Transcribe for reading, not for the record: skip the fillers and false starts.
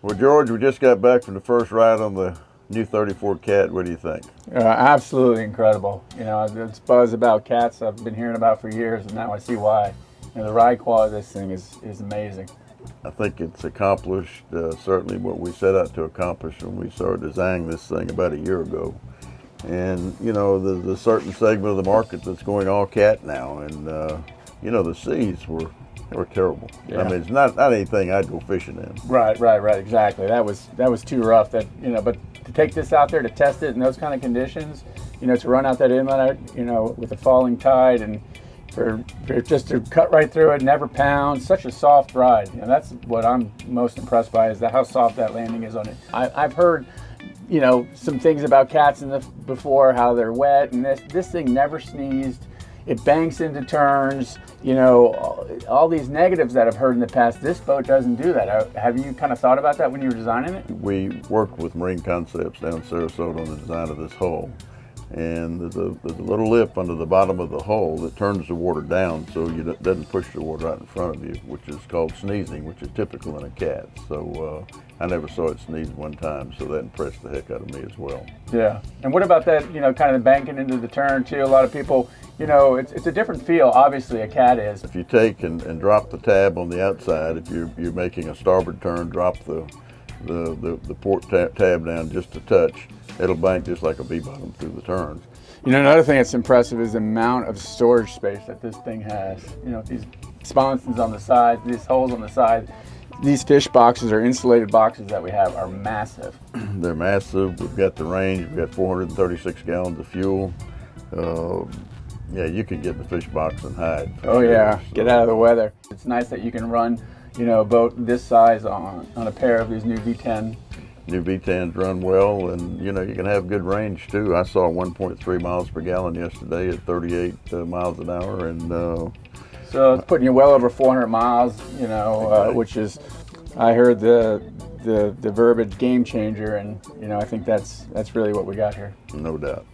Well, George, we just got back from the first ride on the new 34 Cat. What do you think? Absolutely incredible. You know, it's buzz about cats I've been hearing about for years, and now I see why. You know, the ride quality of this thing is amazing. I think it's accomplished certainly what we set out to accomplish when we started designing this thing about a year ago. And, you know, there's a certain segment of the market that's going all cat now. And, you know, the seas were terrible. Yeah. I mean, it's not anything I'd go fishing in. Right, exactly. That was too rough. That, you know, but to take this out there to test it in those kind of conditions, you know, to run out that inlet, you know, with a falling tide, and for just to cut right through it, never pound, such a soft ride. You know, that's what I'm most impressed by, is how soft that landing is on it. I've heard, you know, some things about cats before, how they're wet, and this thing never sneezed. It banks into turns. You know, all these negatives that I've heard in the past, this boat doesn't do that. Have you kind of thought about that when you were designing it? We worked with Marine Concepts down in Sarasota on the design of this hull. And there's a little lip under the bottom of the hull that turns the water down so it doesn't push the water out in front of you, which is called sneezing, which is typical in a cat. So I never saw it sneeze one time, so that impressed the heck out of me as well. Yeah. And what about that, you know, kind of banking into the turn too? A lot of people, you know, it's a different feel, obviously, a cat is. If you take and drop the tab on the outside, if you're making a starboard turn, drop the port tab down just a touch, it'll bank just like a V-bottom through the turns. You know, another thing that's impressive is the amount of storage space that this thing has. You know, these sponsons on the side, these holes on the side, these fish boxes or insulated boxes that we have are massive. They're massive. We've got the range. We've got 436 gallons of fuel. Yeah, you can get in the fish box and hide. Oh yeah, get out of the weather. It's nice that you can run, you know, a boat this size on a pair of these new V10. New V10s run well, and you know, you can have good range too. I saw 1.3 miles per gallon yesterday at 38 miles an hour, and so it's putting you well over 400 miles. You know, exactly. Which is, I heard the verbiage game changer, and you know, I think that's really what we got here. No doubt.